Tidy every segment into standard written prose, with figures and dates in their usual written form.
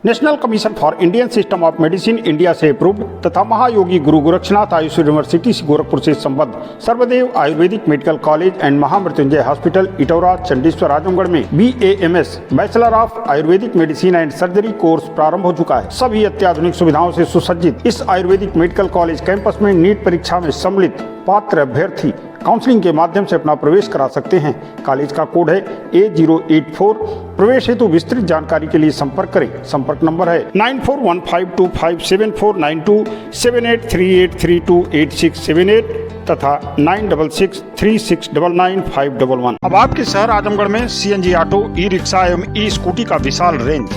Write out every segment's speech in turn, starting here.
National Commission for Indian System of Medicine India से approved तथा Mahayogi Guru Gorakshnath Ayush University Gorakhpur से संबद्ध Sarvdev Ayurvedic Medical College and Mahamrityunjay Hospital Itaura Chandeshwar Azamgarh में BAMS Bachelor of Ayurvedic Medicine and Surgery course प्रारंभ हो चुका है। सभी अत्याधुनिक सुविधाओं से सुसज्जित इस आयुर्वेदिक मेडिकल कॉलेज कैंपस में नीट परीक्षा में सम्मिलित पात्र अभ्यर्थी काउंसलिंग के माध्यम से अपना प्रवेश करा सकते हैं। कॉलेज का कोड है A084। प्रवेश हेतु विस्तृत जानकारी के लिए संपर्क करें। संपर्क नंबर है 9415257492, 7838328678 तथा 9663699511। अब आपके शहर आजमगढ़ में CNG ऑटो, ई-रिक्शा एवं ई-स्कूटी का विशाल रेंज।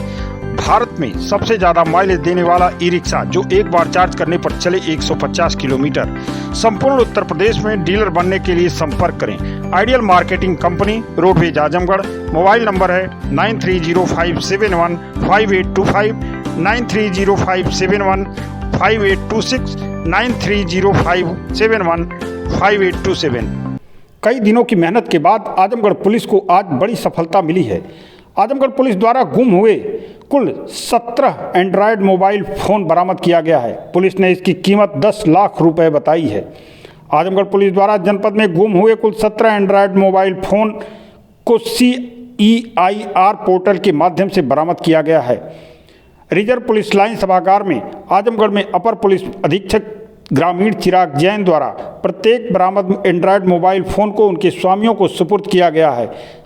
भारत में सबसे ज्यादा माइलेज देने वाला ई-रिक्शा जो एक बार चार्ज करने पर चले 150 किलोमीटर। संपूर्ण उत्तर प्रदेश में डीलर बनने के लिए संपर्क करें। Ideal marketing company, roadways Azamgarh. Mobile number है 9305715825, 9305715826, 9305715827। कई दिनों की मेहनत के बाद आजमगढ़ पुलिस को आज बड़ी सफलता मिली है। आजमगढ़ पुलिस द्वारा गुम हुए कुल 17 एंड्रॉयड मोबाइल फ़ोन बरामद किया गया है। पुलिस ने इसकी कीमत 10 लाख रुपए बताई है। आजमगढ़ पुलिस द्वारा जनपद में गुम हुए कुल 17 एंड्रॉयड मोबाइल फ़ोन को CEIR पोर्टल के माध्यम से बरामद किया गया है। रिजर्व पुलिस लाइन सभागार में आजमगढ़ में अपर पुलिस अधीक्षक ग्रामीण चिराग जैन द्वारा प्रत्येक बरामद एंड्रॉयड मोबाइल फ़ोन को उनके स्वामियों को सुपुर्द किया गया है।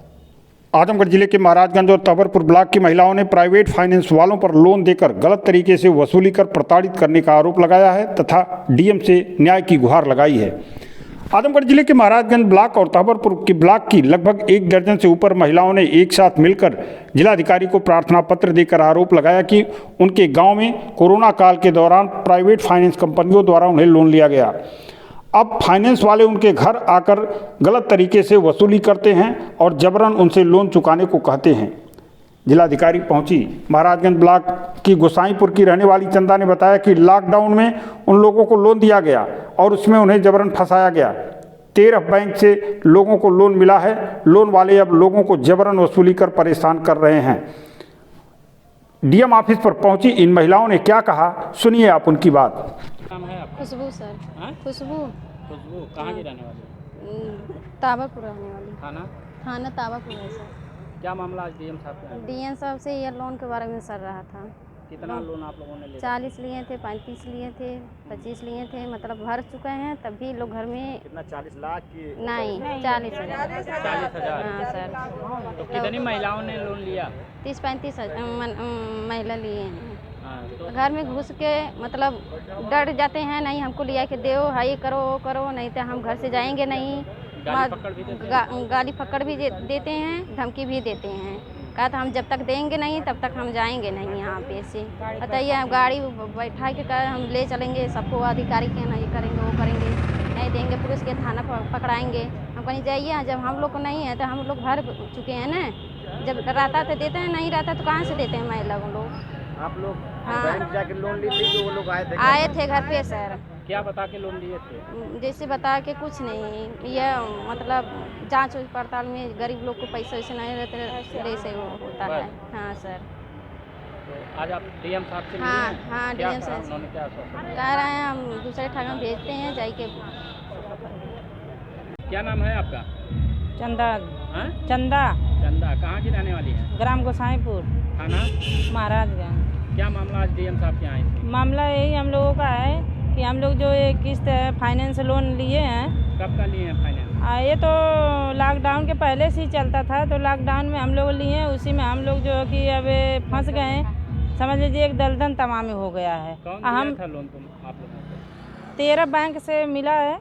आजमगढ़ जिले के महाराजगंज और तबरपुर ब्लॉक की महिलाओं ने प्राइवेट फाइनेंस वालों पर लोन देकर गलत तरीके से वसूली कर प्रताड़ित करने का आरोप लगाया है तथा DM से न्याय की गुहार लगाई है। आजमगढ़ जिले के महाराजगंज ब्लॉक और तबरपुर की ब्लॉक की लगभग 1 दर्जन से ऊपर महिलाओं ने एक साथ मिलकर जिलाधिकारी को प्रार्थना पत्र देकर आरोप लगाया कि उनके गाँव में कोरोना काल के दौरान प्राइवेट फाइनेंस कंपनियों द्वारा उन्हें लोन लिया गया। अब फाइनेंस वाले उनके घर आकर गलत तरीके से वसूली करते हैं और जबरन उनसे लोन चुकाने को कहते हैं। जिलाधिकारी पहुंची। महाराजगंज ब्लॉक की गोसाईपुर की रहने वाली चंदा ने बताया कि लॉकडाउन में उन लोगों को लोन दिया गया और उसमें उन्हें जबरन फंसाया गया। 13 बैंक से लोगों को लोन मिला है। लोन वाले अब लोगों को जबरन वसूली कर परेशान कर रहे हैं। DM ऑफिस पर पहुंची इन महिलाओं ने क्या कहा, सुनिए आप उनकी बात। नाम है आपका? खुशबू सर। खुशबू। खुशबू कहाँ की रहने वाली? ताबापुर रहने वाली। थाना ताबापुर है सर। क्या मामला आज DM साहब का? DM साहब से ये लोन के बारे में सर रहा था। कितना लोन आप लोगों ने लिया? 40 लिए थे, 35 लिए थे, 25 लिए थे, मतलब भर चुके हैं। तब भी लोग घर में कितना 40 लाख की? नहीं 40,000। 40,000। हाँ सर। तो कितनी महिलाओं ने लोन लिया? 30-35 महिला लिए हैं। तो घर में घुस के मतलब डर जाते हैं, नहीं हमको लिया के दो, हाई करो वो करो, नहीं तो हम घर से जाएंगे नहीं। गाली फक्कड़ भी देते हैं, धमकी भी देते हैं। कहा था हम जब तक देंगे नहीं तब तक हम जाएंगे नहीं यहाँ पे से। बताइए हम गाड़ी बैठा के कर हम ले चलेंगे, सबको अधिकारी के नहीं करेंगे, वो करेंगे, नहीं देंगे पुलिस के थाना पकड़ाएंगे। हम कहीं जाइए, जब हम लोग को नहीं है तो हम लोग भर चुके हैं ना। जब रहता तो देते हैं, नहीं रहता तो कहाँ से देते हैं महिला लोग। आप लोग हाँ। बैंक जाके लोन लिए थे जो वो लोग आए थे घर पे सर। क्या बता के लोन लिए थे? जैसे बता के कुछ नहीं, ये मतलब जांच पड़ताल में गरीब लोग को पैसे वैसे नहीं रहते, जैसे वो होता है। हाँ सर। तो आज आप DM साहब से मिले? हाँ DM साहब उन्होंने क्या कह रहे हैं हम दूसरे ठाणे में भेजते हैं जाके। क्या नाम है आपका? चंदा। हाँ? चंदा। चंदा कहाँ की रहने वाली है? ग्राम गोसाईपुर, थाना महाराजगंज। क्या मामला आज DM साहब के आए थे? मामला यही हम लोगों का है कि हम लोग जो ये किस्त फाइनेंस लोन लिए हैं। कब का लिए हैं फाइनेंस? ये तो लॉकडाउन के पहले से ही चलता था, तो लॉकडाउन में हम लोग लिए हैं, उसी में हम लोग जो कि अब फंस गए हैं। समझ लीजिए एक दलदल तमामी हो गया है। कौन हम दिया था लोन तुम आप लोगों को? 13 बैंक से मिला है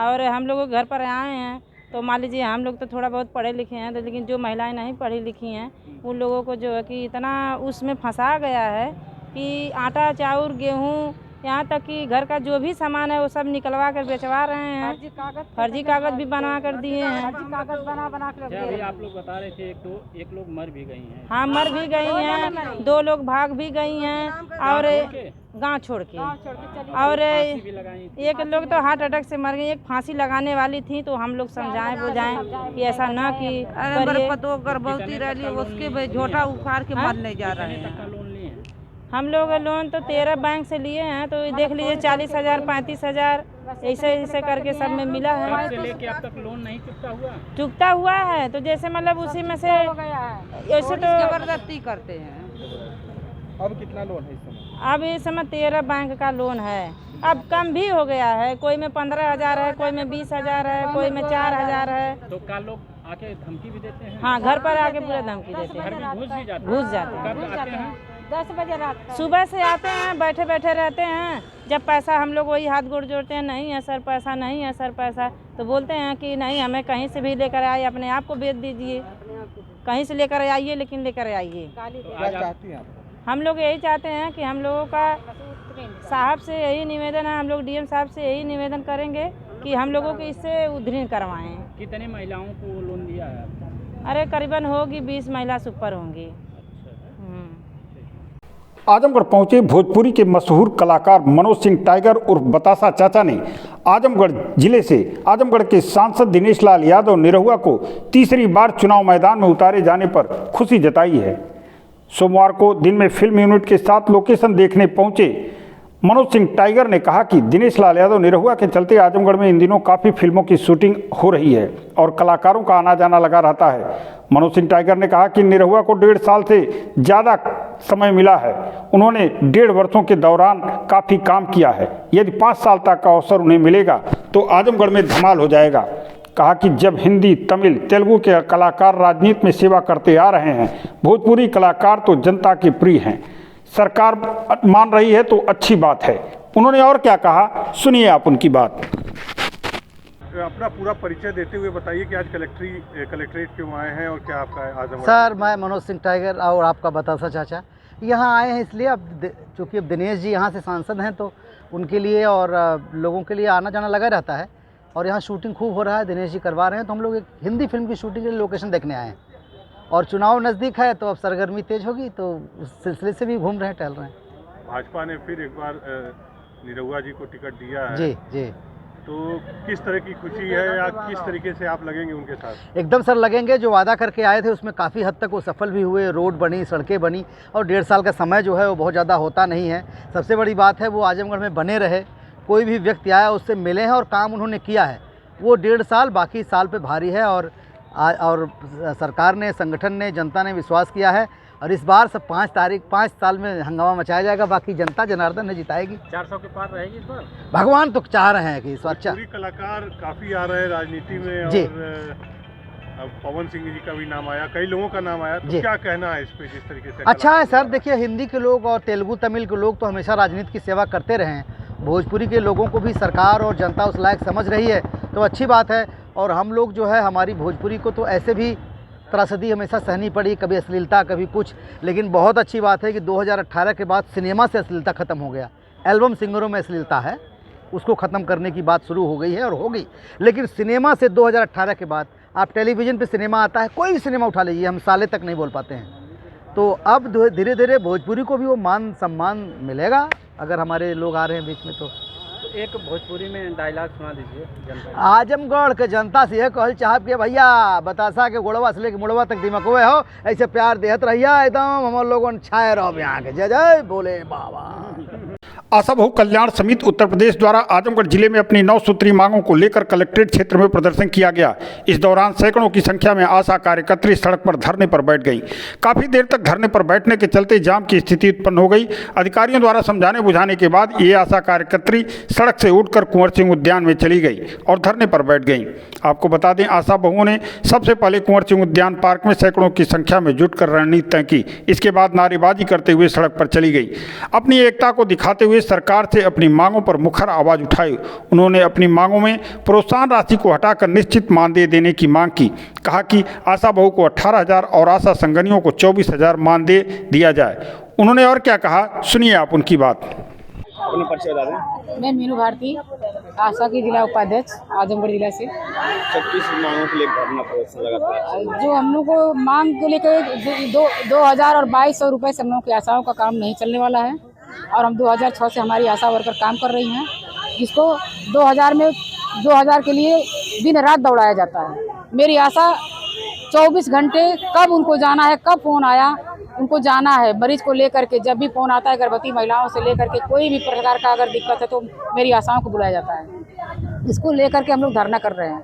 और हम लोग घर पर आए हैं। तो मान लीजिए हम लोग तो थोड़ा बहुत पढ़े लिखे हैं, तो लेकिन जो महिलाएं नहीं पढ़ी लिखी हैं उन लोगों को जो है कि इतना उसमें फंसा गया है कि आटा चाउर गेहूँ यहाँ तक कि घर का जो भी सामान है वो सब निकलवा कर बेचवा रहे हैं। फर्जी कागज भी बनवा कर दिए हैं। अच्छा, अभी आप लोग बता रहे थे एक लोग मर भी गई हैं। हाँ, मर भी गई हैं, 2 लोग भाग भी गई हैं और गांव छोड़ के और भी लगाई थी। एक लोग तो हार्ट अटैक से मर गई। एक फांसी लगाने वाली थी, तो हम लोग समझाएं बुझाएं कि ऐसा ना कि पतो गर्भवती रही उसके भाई झोटा उखाड़ के मरने जा रहे कितने तक का हैं। लोन लिए हैं? हम लोग लोन तो 13 बैंक से लिए हैं, तो देख लीजिए 40,000 35,000 ऐसे ऐसे करके सब में मिला है। तब से लेके अब तक लोन नहीं चुकता हुआ? चुकता हुआ है, तो जैसे मतलब उसी में से ऐसे तो जबरदस्ती करते हैं। अब कितना लोन है इस समय? अब इस समय 13 बैंक का लोन है। अब कम भी हो गया है, कोई में 15,000 है, कोई में 20,000 है, कोई में 4,000 है। तो क्या लोग आके धमकी भी देते हैं? हाँ, घर पर आके पूरा धमकी देते घर हैं। में घुस भी जाते हैं? घुस जाते हैं। कब आते हैं? 10 बजे रात को। सुबह से आते हैं, बैठे बैठे रहते हैं। जब पैसा हम लोग वही हाथ गोड़ जोड़ते हैं, नहीं है सर पैसा, नहीं है सर पैसा, तो बोलते हैं कि नहीं, हमें कहीं से भी लेकर आए, अपने आप को बेच दीजिए, कहीं से लेकर आइए, लेकिन लेकर आइए। क्या चाहती हैं आप? हम लोग यही चाहते हैं कि हम लोगों का साहब से यही निवेदन है, हम लोग डीएम साहब से यही निवेदन करेंगे कि हम लोगों को इससे उद्धृत करवाएं। कितने महिलाओं को लोन दिया है आपने? अरे करीबन होगी 20 महिला से ऊपर होंगी। आजमगढ़ पहुंचे भोजपुरी के मशहूर कलाकार मनोज सिंह टाइगर उर्फ बतासा चाचा ने आजमगढ़ जिले से आजमगढ़ के सांसद दिनेश लाल यादव निरहुआ को तीसरी बार चुनाव मैदान में उतारे जाने पर खुशी जताई है। सोमवार को दिन में फिल्म यूनिट के साथ लोकेशन देखने पहुंचे मनोज सिंह टाइगर ने कहा कि दिनेश लाल यादव निरहुआ के चलते आजमगढ़ में इन दिनों काफ़ी फिल्मों की शूटिंग हो रही है और कलाकारों का आना जाना लगा रहता है। मनोज सिंह टाइगर ने कहा कि निरहुआ को 1.5 साल से ज़्यादा समय मिला है। उन्होंने 1.5 वर्षों के दौरान काफ़ी काम किया है। यदि 5 साल तक का अवसर उन्हें मिलेगा तो आजमगढ़ में धमाल हो जाएगा। कहा कि जब हिंदी, तमिल, तेलुगु के कलाकार राजनीति में सेवा करते आ रहे हैं, भोजपुरी कलाकार तो जनता के प्रिय हैं। सरकार मान रही है तो अच्छी बात है। उन्होंने और क्या कहा, सुनिए आप उनकी बात। अपना पूरा परिचय देते हुए बताइए कि आज कलेक्ट्रेट क्यों आए हैं और क्या आपका आजमगढ़? सर, मैं मनोज सिंह टाइगर और आपका बतासा चाचा यहाँ आए हैं इसलिए, अब चूँकि अब दिनेश जी यहाँ से सांसद हैं तो उनके लिए और लोगों के लिए आना जाना लगा रहता है और यहाँ शूटिंग खूब हो रहा है, दिनेश जी करवा रहे हैं, तो हम लोग एक हिंदी फिल्म की शूटिंग के लिए लोकेशन देखने आए हैं और चुनाव नज़दीक है तो अब सरगर्मी तेज होगी, तो उस सिलसिले से भी घूम रहे हैं, टहल रहे हैं। भाजपा ने फिर एक बार निरहुआ जी को टिकट दिया है। जी जी। तो किस तरह की खुशी है या किस तरीके से आप लगेंगे उनके साथ? एकदम सर लगेंगे। जो वादा करके आए थे उसमें काफ़ी हद तक वो सफल भी हुए। रोड बनी, सड़कें बनी और 1.5 साल का समय जो है वो बहुत ज़्यादा होता नहीं है। सबसे बड़ी बात है वो आजमगढ़ में बने रहे, कोई भी व्यक्ति आया उससे मिले हैं और काम उन्होंने किया है। वो 1.5 साल बाकी साल पे भारी है और सरकार ने, संगठन ने, जनता ने विश्वास किया है और इस बार सब 5 साल में हंगामा मचाया जाएगा। बाकी जनता जनार्दन ने जिताएगी। 400 के पार रहेगी इस बार? भगवान तो चाह रहे हैं कि इस बार कलाकार काफ़ी आ रहे हैं राजनीति में जी। और अब पवन सिंह जी का भी नाम आया, कई लोगों का नाम आया, तो जी। क्या कहना है इस पे? जिस तरीके से अच्छा है सर, देखिए हिंदी के लोग और तेलुगु तमिल के लोग तो हमेशा राजनीति की सेवा करते रहे हैं। भोजपुरी के लोगों को भी सरकार और जनता उस लायक समझ रही है तो अच्छी बात है। और हम लोग जो है, हमारी भोजपुरी को तो ऐसे भी त्रासदी हमेशा सहनी पड़ी, कभी अश्लीलता कभी कुछ, लेकिन बहुत अच्छी बात है कि 2018 के बाद सिनेमा से अश्लीलता ख़त्म हो गया। एल्बम सिंगरों में अश्लीलता है, उसको ख़त्म करने की बात शुरू हो गई है और होगी। लेकिन सिनेमा से 2018 के बाद आप टेलीविज़न पे सिनेमा आता है, कोई भी सिनेमा उठा लीजिए, हम साले तक नहीं बोल पाते हैं। तो अब धीरे धीरे भोजपुरी को भी वो मान सम्मान मिलेगा अगर हमारे लोग आ रहे हैं बीच में। तो एक भोजपुरी में डायलॉग सुना दीजिए जनता। आजमगढ़ के जनता से यह कहल चाहब के भैया बतासा के गोड़वा से लेके मुड़वा तक दिमक हुए हो, ऐसे प्यार देहत रहिया, एकदम हमारे लोगों छाए रहो यहाँ के। जय जय बोले बाबा। आशा बहु कल्याण समिति उत्तर प्रदेश द्वारा आजमगढ़ जिले में अपनी 9 सूत्री मांगों को लेकर कलेक्ट्रेट क्षेत्र में प्रदर्शन किया गया। इस दौरान सैकड़ों की संख्या में आशा कार्यकर्त्री सड़क पर धरने पर बैठ गई। काफी देर तक धरने पर बैठने के चलते जाम की स्थिति उत्पन्न हो गई। अधिकारियों द्वारा समझाने बुझाने के बाद ये आशा कार्यकर्त्री सड़क से उठकर कुंवर सिंह उद्यान में चली गई और धरने पर बैठ गई। आपको बता दें, आशा बहुओं ने सबसे पहले कुंवर सिंह उद्यान पार्क में सैकड़ों की संख्या में जुटकर रणनीति तय की। इसके बाद नारेबाजी करते हुए सड़क पर चली गई। अपनी एकता को दिखाते हुए सरकार से अपनी मांगों पर मुखर आवाज उठाई। उन्होंने अपनी मांगों में प्रोत्साहन राशि को हटाकर निश्चित मानदेय देने की मांग की। कहा कि आशा बहु को 18,000 और आशा संगनियों को 24,000 मानदेय दिया जाए। उन्होंने और क्या कहा, सुनिए आप उनकी बात। अपना परिचय बता दें। मैं मीनू भारती, आशा की जिला उपाध्यक्ष, आजमगढ़ जिला से। किस मांगों के लिए धरना प्रदर्शन लगातार? जो हम लोग को मांग को लेकर 2000 और 2200 रुपये से हम लोग की आशाओं का काम नहीं चलने वाला है और हम 2006 से हमारी आशा वर्कर काम कर रही हैं, जिसको 2000 के लिए दिन रात दौड़ाया जाता है। मेरी आशा 24 घंटे कब उनको जाना है, कब फ़ोन आया उनको जाना है। मरीज को लेकर के जब भी फ़ोन आता है, गर्भवती महिलाओं से लेकर के कोई भी प्रकार का अगर दिक्कत है तो मेरी आशाओं को बुलाया जाता है। इसको लेकर के हम लोग धरना कर रहे हैं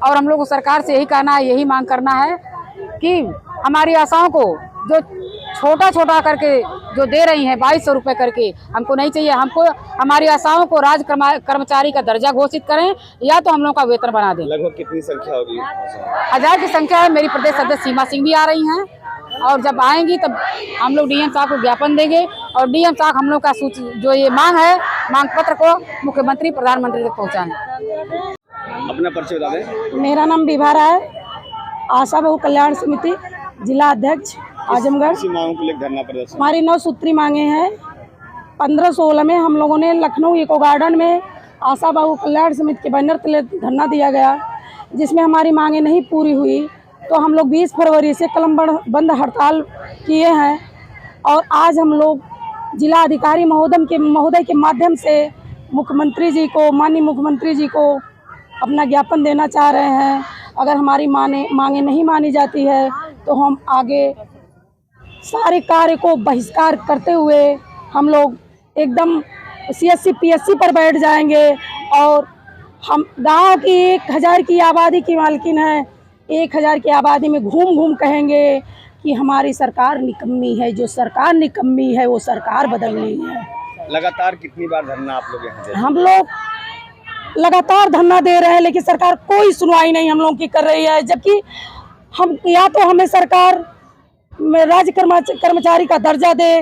और हम लोग को सरकार से यही कहना है, यही मांग करना है कि हमारी आशाओं को जो छोटा करके जो दे रही हैं 2200 रुपये करके, हमको नहीं चाहिए। हमको हमारी आशाओं को राज्य कर्मचारी का दर्जा घोषित करें या तो हम लोग का वेतन बना दें। लगभग कितनी संख्या होगी? 1000 की संख्या है। मेरी प्रदेश अध्यक्ष सीमा सिंह भी आ रही हैं और जब आएंगी तब हम लोग डीएम साहब को ज्ञापन देंगे और डीएम साहब हम लोग का जो ये मांग है, मांग पत्र को मुख्यमंत्री प्रधानमंत्री तक पहुँचाएँ। अपना परिचय बता दें। मेरा नाम विभा है, आशा बहु कल्याण समिति जिला अध्यक्ष आजमगढ़। इसी मांगों के लिए धरना प्रदर्शन? हमारी 9 सूत्री मांगे हैं। 15-16 में हम लोगों ने लखनऊ इको गार्डन में आशा बहु कल्याण समिति के बैनर तले धरना दिया गया, जिसमें हमारी मांगे नहीं पूरी हुई तो हम लोग 20 फरवरी से कलम बंद हड़ताल किए हैं और आज हम लोग जिला अधिकारी महोदय के माध्यम से मुख्यमंत्री जी को, माननीय मुख्यमंत्री जी को अपना ज्ञापन देना चाह रहे हैं। अगर हमारी मांगे नहीं मानी जाती है तो हम आगे सारे कार्य को बहिष्कार करते हुए हम लोग एकदम CSC PSC पर बैठ जाएंगे और हम गांव की 1000 की आबादी की मालकिन है, 1000 की आबादी में घूम कहेंगे कि हमारी सरकार निकम्मी है। जो सरकार निकम्मी है वो सरकार बदलनी है। लगातार कितनी बार धरना आप लोग यहाँ दे? हम लोग लगातार धरना दे रहे हैं लेकिन सरकार कोई सुनवाई नहीं हम लोग की कर रही है, जबकि हम या तो हमें सरकार में राज्य कर्मचारी का दर्जा दे,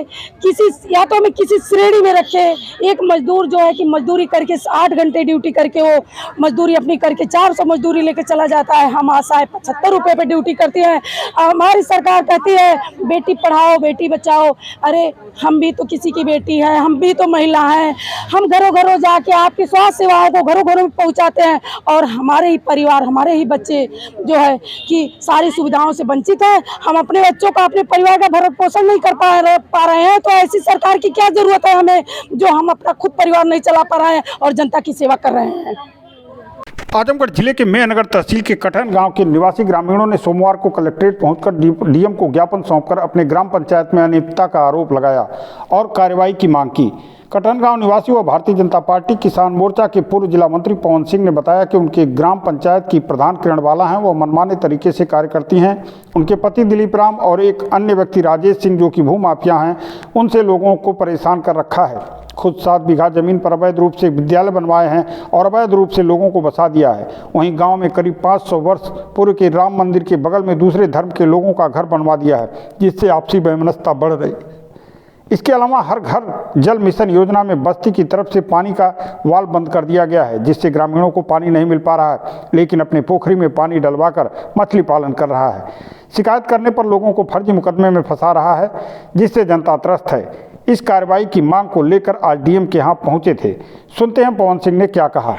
या तो हमें किसी श्रेणी में रखे। एक मजदूर जो है कि मजदूरी करके 8 घंटे ड्यूटी करके वो मजदूरी अपनी करके 400 मजदूरी लेके चला जाता है। हम आशाएं 75 रुपये पे ड्यूटी करती हैं। हमारी सरकार कहती है बेटी पढ़ाओ बेटी बचाओ। अरे हम भी तो किसी की बेटी है, हम भी तो महिला हैं। हम घरों जाके आपकी स्वास्थ्य सेवाओं को घरों में पहुँचाते हैं और हमारे ही परिवार, हमारे ही बच्चे जो है कि सारी सुविधाओं से वंचित है। हम अपने बच्चों का, अपने परिवार का भरण पोषण नहीं कर पा रहे हैं, तो ऐसी सरकार की क्या जरूरत है हमें, जो हम अपना खुद परिवार नहीं चला पा रहे हैं और जनता की सेवा कर रहे हैं। आजमगढ़ जिले के मेहनगर तहसील के कठन गांव के निवासी ग्रामीणों ने सोमवार को कलेक्ट्रेट पहुंचकर डीएम को ज्ञापन सौंपकर अपने ग्राम पंचायत में अनियमितता का आरोप लगाया और कार्रवाई की मांग की। कठन गांव निवासी व भारतीय जनता पार्टी किसान मोर्चा के पूर्व जिला मंत्री पवन सिंह ने बताया कि उनके ग्राम पंचायत की प्रधान किरणबाला हैं, वो मनमाने तरीके से कार्य करती हैं। उनके पति दिलीप राम और एक अन्य व्यक्ति राजेश सिंह जो कि भूमाफिया हैं, उनसे लोगों को परेशान कर रखा है। खुद 7 बीघा जमीन पर अवैध रूप से विद्यालय बनवाए हैं और अवैध रूप से लोगों को बसा दिया है। वहीं गांव में करीब 500 वर्ष पूर्व के राम मंदिर के बगल में दूसरे धर्म के लोगों का घर बनवा दिया है, जिससे आपसी वैमनस्यता बढ़ रही। इसके अलावा हर घर जल मिशन योजना में बस्ती की तरफ से पानी का वाल्व बंद कर दिया गया है, जिससे ग्रामीणों को पानी नहीं मिल पा रहा है, लेकिन अपने पोखरी में पानी डलवाकर मछली पालन कर रहा है। शिकायत करने पर लोगों को फर्जी मुकदमे में फंसा रहा है, जिससे जनता त्रस्त है। इस कार्रवाई की मांग को लेकर आज डीएम के यहाँ पहुंचे थे। सुनते हैं पवन सिंह ने क्या कहा।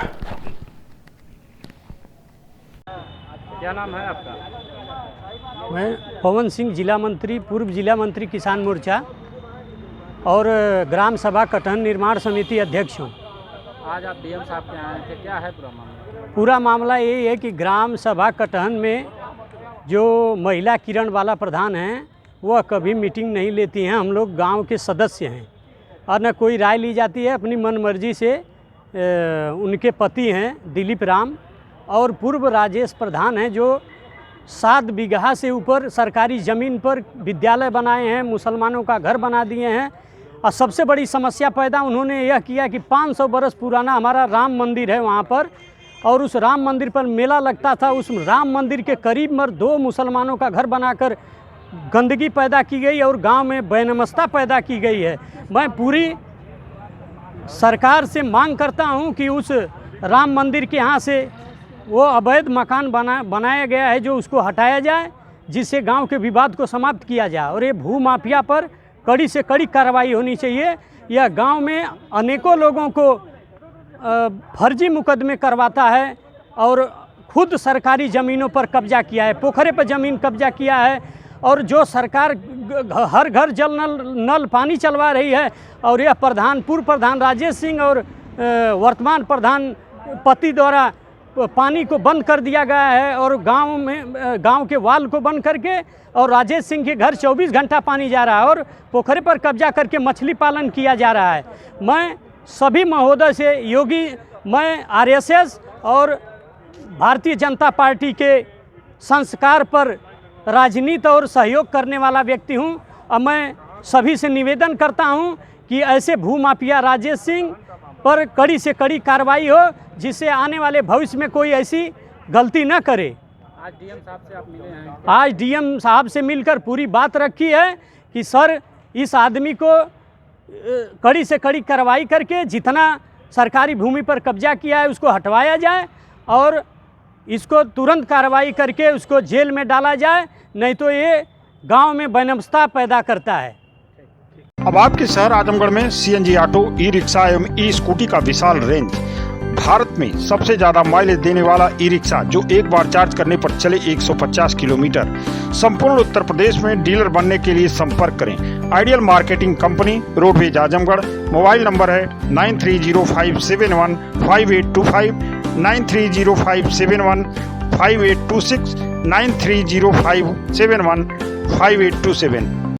क्या नाम है आपका? मैं पवन सिंह, जिला मंत्री, पूर्व जिला मंत्री किसान मोर्चा और ग्राम सभा कटहन निर्माण समिति अध्यक्ष हूँ। आज आप डीएम साहब के आए थे, क्या है पूरा मामला? पूरा मामला यही है कि ग्राम सभा कटहन में जो महिला किरणबाला प्रधान हैं वह कभी मीटिंग नहीं लेती हैं। हम लोग गांव के सदस्य हैं और न कोई राय ली जाती है। अपनी मनमर्जी से उनके पति हैं दिलीप राम और पूर्व राजेश प्रधान हैं, जो 7 बीघा से ऊपर सरकारी ज़मीन पर विद्यालय बनाए हैं, मुसलमानों का घर बना दिए हैं। और सबसे बड़ी समस्या पैदा उन्होंने यह किया कि 500 बरस पुराना हमारा राम मंदिर है वहाँ पर, और उस राम मंदिर पर मेला लगता था। उस राम मंदिर के करीब में 2 मुसलमानों का घर बनाकर गंदगी पैदा की गई और गांव में बेनमस्ता पैदा की गई है। मैं पूरी सरकार से मांग करता हूं कि उस राम मंदिर के यहाँ से वो अवैध मकान बनाया गया है जो उसको हटाया जाए, जिससे गांव के विवाद को समाप्त किया जाए और ये भू माफिया पर कड़ी से कड़ी कार्रवाई होनी चाहिए, यह गांव में अनेकों लोगों को फर्जी मुकदमे करवाता है और खुद सरकारी ज़मीनों पर कब्जा किया है, पोखरे पर ज़मीन कब्जा किया है। और जो सरकार हर घर जल नल पानी चलवा रही है और यह पूर्व प्रधान राजेश सिंह और वर्तमान प्रधान पति द्वारा पानी को बंद कर दिया गया है और गांव के वाल को बंद करके और राजेश सिंह के घर 24 घंटा पानी जा रहा है और पोखरे पर कब्जा करके मछली पालन किया जा रहा है। मैं सभी महोदय से मैं आरएसएस और भारतीय जनता पार्टी के संस्कार पर राजनीति और सहयोग करने वाला व्यक्ति हूं और मैं सभी से निवेदन करता हूं कि ऐसे भूमाफिया राजेश सिंह पर कड़ी से कड़ी कार्रवाई हो, जिससे आने वाले भविष्य में कोई ऐसी गलती न करे। आज डीएम साहब से आप मिले हैं? आज डीएम साहब से मिलकर पूरी बात रखी है कि सर इस आदमी को कड़ी से कड़ी कार्रवाई करके जितना सरकारी भूमि पर कब्जा किया है उसको हटवाया जाए और इसको तुरंत कार्रवाई करके उसको जेल में डाला जाए, नहीं तो ये गांव में बेनमस्ता पैदा करता है। अब आपके शहर आजमगढ़ में सीएनजी ऑटो, ई रिक्शा एवं ई स्कूटी का विशाल रेंज। भारत में सबसे ज्यादा माइलेज देने वाला ई रिक्शा जो एक बार चार्ज करने पर चले 150 किलोमीटर। संपूर्ण उत्तर प्रदेश में डीलर बनने के लिए संपर्क करें। Ideal marketing company, roadways Azamgarh. Mobile number है 9305715825, 9305715826, 9305715827।